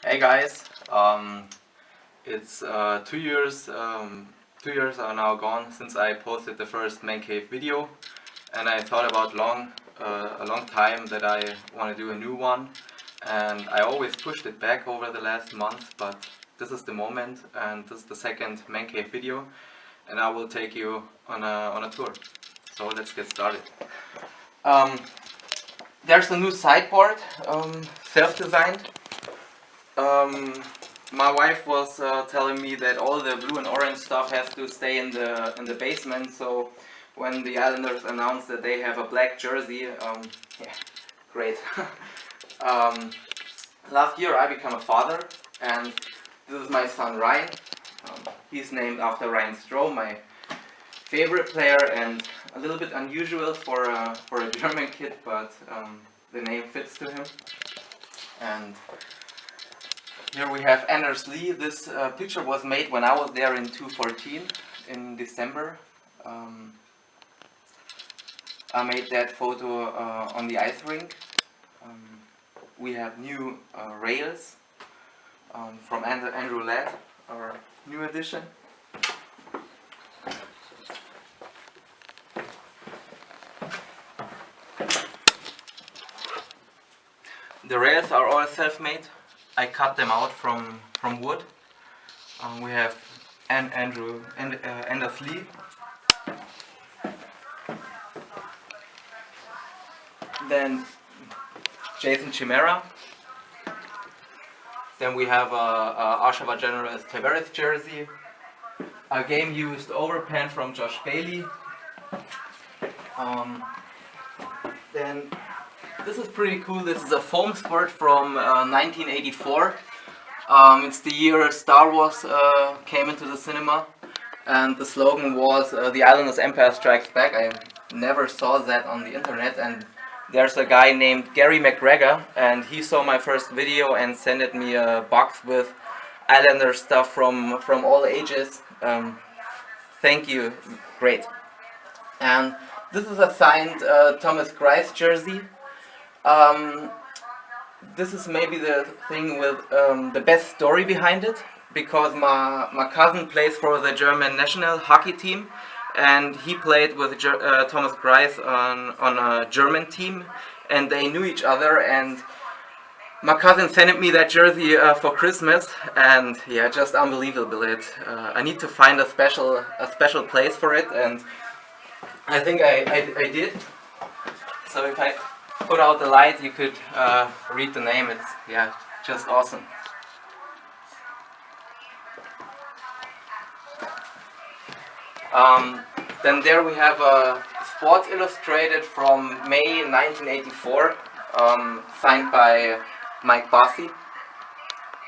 Hey guys, it's 2 years. 2 years are now gone since I posted the first Mancave video, and I thought about a long time that I want to do a new one, and I always pushed it back over the last month. But this is the moment, and this is the second Mancave video, and I will take you on a tour. So let's get started. Um, there's a new sideboard, self-designed. My wife was telling me that all the blue and orange stuff has to stay in the basement. So when the Islanders announced that they have a black jersey, yeah, great. um, Last year I became a father, and this is my son Ryan. He's named after Ryan Stroh, my favorite player, and a little bit unusual for a German kid, but the name fits to him. And here we have Anders Lee. This picture was made when I was there in 2014 in December. I made that photo on the ice rink. We have new rails from Andrew Ladd, our new addition. The rails are all self-made. I cut them out from wood. We have Anders Lee. Then Jason Chimera. Then we have a Oshawa Generals Tavares jersey. A game-used overpan from Josh Bailey. Then this is pretty cool. This is a foam sport from 1984. It's the year Star Wars came into the cinema, and the slogan was "The Islanders Empire Strikes Back." I never saw that on the internet, and there's a guy named Gary McGregor, and he saw my first video and sent me a box with Islander stuff from all ages. Thank you, great. And this is a signed Thomas Greiss jersey. This is maybe the thing with the best story behind it, because my cousin plays for the German national hockey team, and he played with Thomas Greiss on a German team, and they knew each other, and my cousin sent me that jersey for Christmas, and yeah, just unbelievable. I need to find a special place for it, and I think I did. So if I put out the light, you could read the name. It's just awesome. Then there we have a Sports Illustrated from May 1984, signed by Mike Bossy.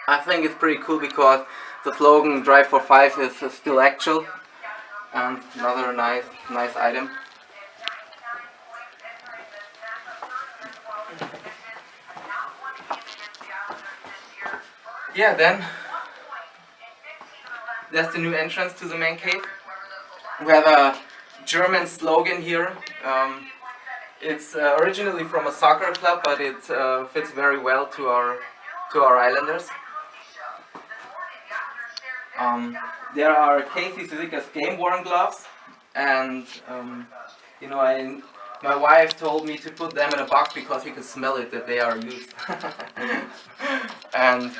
I think it's pretty cool because the slogan "Drive for 5" is still actual, and another nice item. Yeah, then that's the new entrance to the Mancave. We have a German slogan here. It's originally from a soccer club, but it fits very well to our Islanders. There are Casey Cizica's game-worn gloves, and my wife told me to put them in a box because we could smell it that they are used. And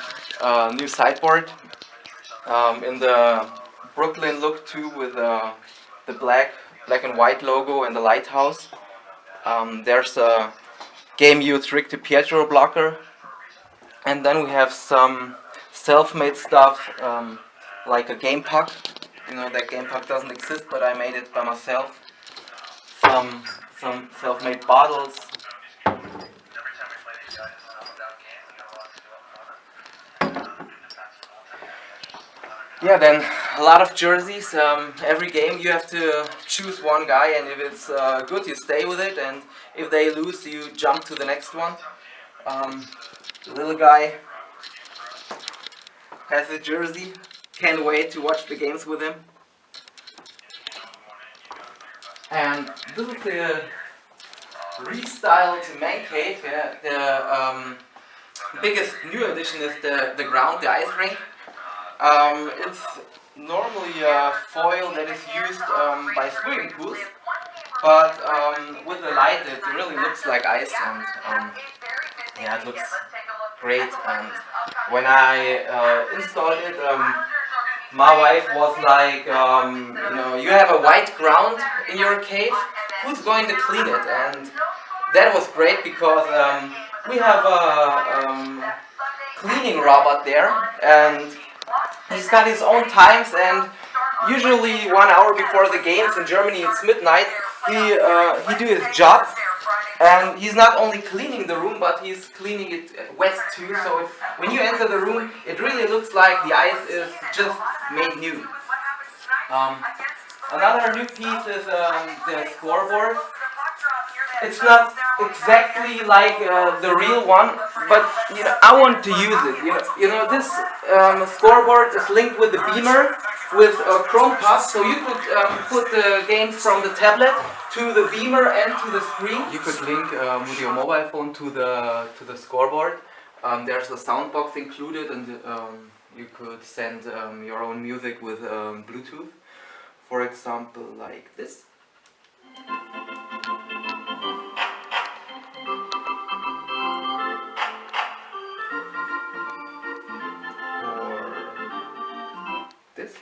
new sideboard in the Brooklyn look too, with the black and white logo and the lighthouse. There's a game-used Rick DiPietro blocker, and then we have some self-made stuff, like a game puck. That game puck doesn't exist, but I made it by myself. Some self-made bottles. Yeah, then a lot of jerseys. Every game you have to choose one guy, and if it's good, you stay with it, and if they lose, you jump to the next one. The little guy has a jersey. Can't wait to watch the games with him. And this is the restyled Mancave. biggest new addition is the ground, the ice rink. It's normally a foil that is used by swimming pools, but with the light it really looks like ice, and yeah, it looks great. And when I installed it, my wife was like, you have a white ground in your cave, who's going to clean it? And that was great because we have a cleaning robot there, and he's got his own times, and usually 1 hour before the games in Germany, it's midnight, he do his job, and he's not only cleaning the room, but he's cleaning it wet too, so when you enter the room, it really looks like the ice is just made new. Another new piece is the scoreboard. It's not exactly like the real one, but I want to use it. This scoreboard is linked with the beamer with a Chromecast, so you could put the games from the tablet to the beamer and to the screen. You could link with your mobile phone to the scoreboard. There's a sound box included, and you could send your own music with Bluetooth. For example, like this. This.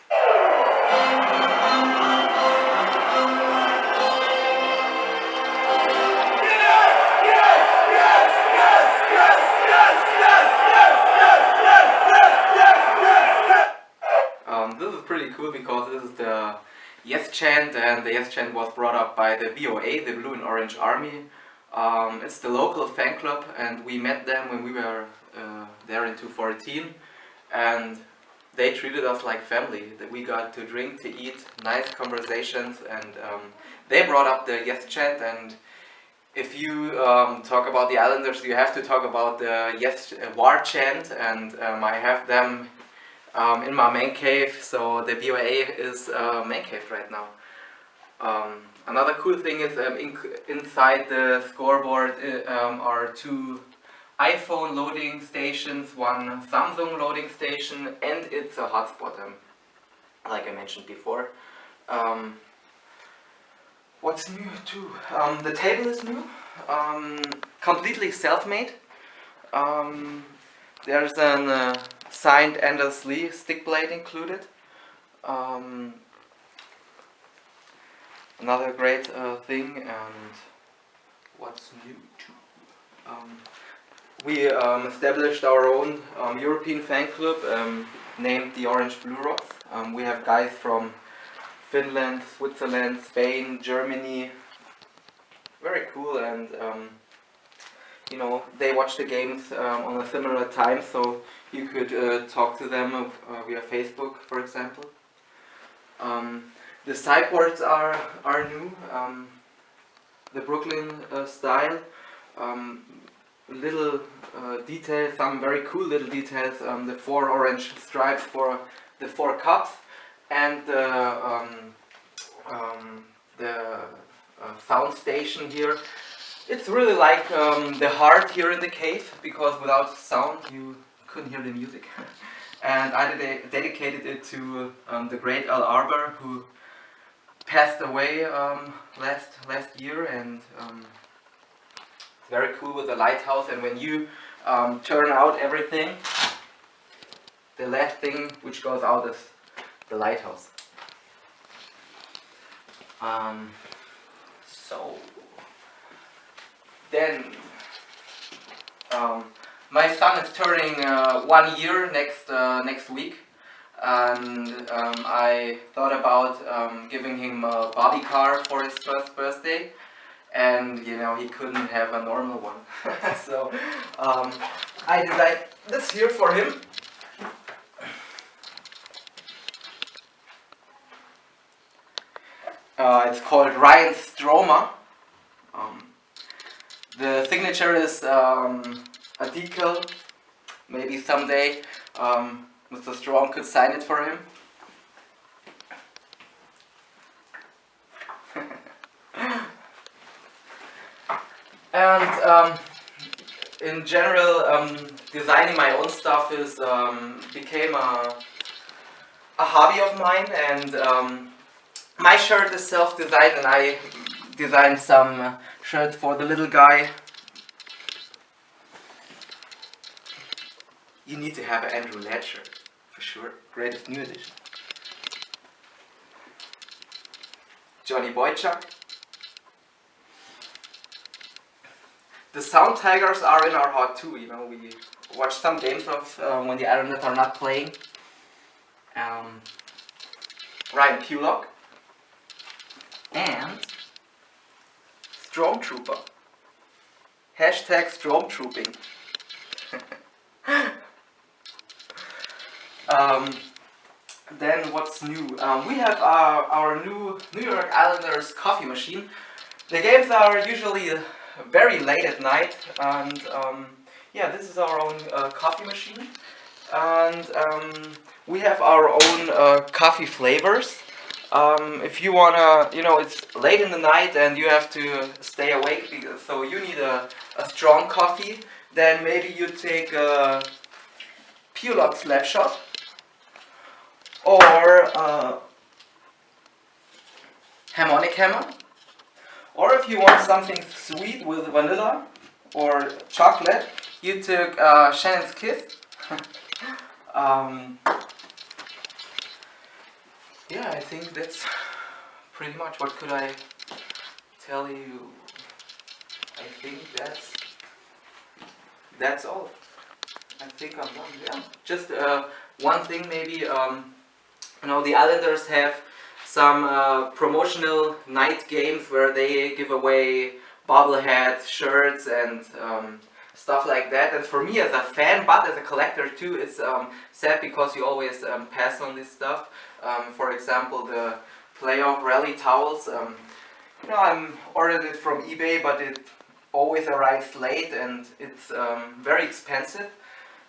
This is pretty cool because this is the Yes chant, and the Yes chant was brought up by the BOA, the Blue and Orange Army. It's the local fan club, and we met them when we were there in 2014, and they treated us like family. That we got to drink, to eat, nice conversations, and they brought up the Yes chant. And if you talk about the Islanders, you have to talk about the Yes War chant, and I have them in my Mancave, so the BOA is Mancave right now. Another cool thing is inside the scoreboard are 2 iPhone loading stations, 1 Samsung loading station, and it's a hotspot, like I mentioned before. What's new too? The table is new, completely self-made. There's an signed Anders Lee stick blade included. Another great thing, and what's new too? We established our own European fan club named the Orange Blue Rocks. We have guys from Finland, Switzerland, Spain, Germany. Very cool, and they watch the games on a similar time, so you could talk to them via Facebook, for example. The sideboards are new, the Brooklyn style. Little details, some very cool little details. The 4 orange stripes for the 4 cups, and the sound station here. It's really like the heart here in the cave, because without sound you couldn't hear the music. And I dedicated it to the great Al Arber, who passed away last year, and it's very cool with the lighthouse. And when you turn out everything, the last thing which goes out is the lighthouse. So then my son is turning 1 year next week, and I thought about giving him a bobby car for his first birthday, and he couldn't have a normal one. So I designed this here for him. It's called Ryan Stroma. The signature is a decal. Maybe someday Mr. Strom could sign it for him. And in general, designing my own stuff is became a hobby of mine, and my shirt is self-designed, and I designed some shirts for the little guy. You need to have an Andrew Ladd shirt, for sure. Greatest new edition. Johnny Boychuk. The Sound Tigers are in our heart too, you know. We watch some games of when the Islanders are not playing. Ryan Pulock. And Stormtrooper. Hashtag Stormtrooping. Then what's new? We have our new New York Islanders coffee machine. The games are usually very late at night, and yeah, this is our own coffee machine. And we have our own coffee flavors. If you wanna, you know, it's late in the night and you have to stay awake, so you need a strong coffee, then maybe you take a Pulock Slapshot, or Harmonic Hammer, or if you want something sweet with vanilla or chocolate, you took Shannon's Kiss. Yeah, I think that's pretty much. What could I tell you? I think that's all. I think I'm done. Yeah, just one thing maybe. You know, the Islanders have some promotional night games where they give away bobbleheads, shirts, and stuff like that. And for me as a fan, but as a collector too, it's sad because you always pass on this stuff. For example, the playoff rally towels. You know, I ordered it from eBay, but it always arrives late and it's very expensive.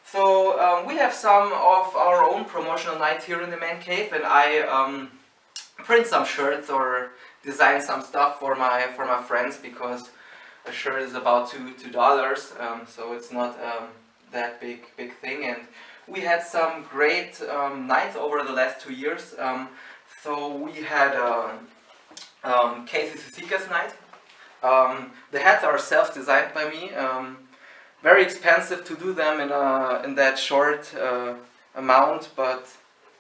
So we have some of our own promotional nights here in the Mancave, and I print some shirts or design some stuff for my friends, because a shirt is about $2, so it's not that big thing. And we had some great nights over the last 2 years. So we had Casey Sisika's night. The hats are self-designed by me. Very expensive to do them in that short amount, but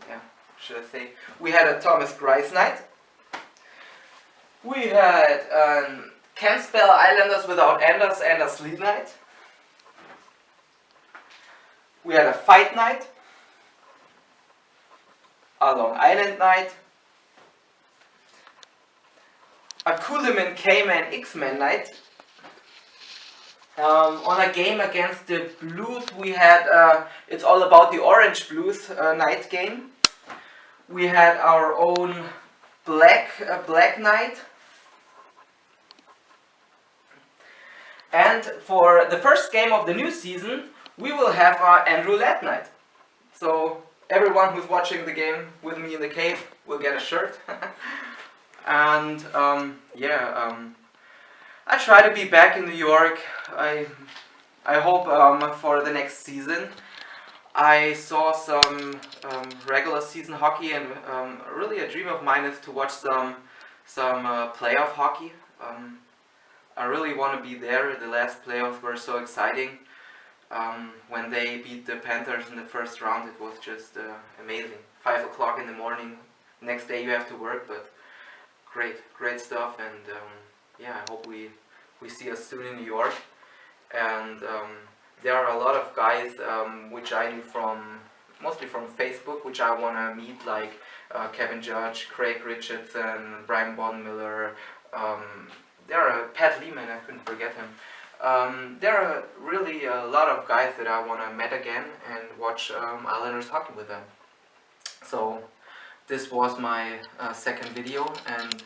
yeah, should I say? We had a Thomas Greiss night. We had Can't Spell Islanders Without Anders Lee night. We had a Fight night, a Long Island night, a Cooliman K-Man X-Men night. On a game against the Blues, we had It's All About the Orange Blues night game. We had our own black night. And for the first game of the new season, we will have our Andrew Ladd night. So everyone who's watching the game with me in the cave will get a shirt. And yeah, I try to be back in New York. I hope for the next season. I saw some regular season hockey, and really a dream of mine is to watch some playoff hockey. I really want to be there. The last playoffs were so exciting. When they beat the Panthers in the first round, it was just amazing. 5 o'clock in the morning. Next day you have to work, but great stuff. And yeah, I hope we see us soon in New York. And there are a lot of guys which I knew mostly from Facebook, which I want to meet, like Kevin Judge, Craig Richardson, Brian Bonmiller. There are Pat Lehman, I couldn't forget him. There are really a lot of guys that I want to meet again and watch Islanders hockey with them. So this was my second video, and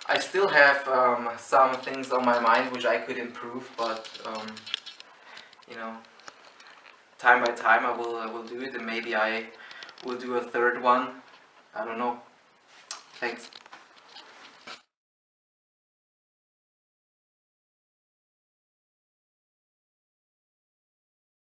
I still have some things on my mind which I could improve, but you know, time by time I will do it, and maybe I will do a third one. I don't know. Thanks.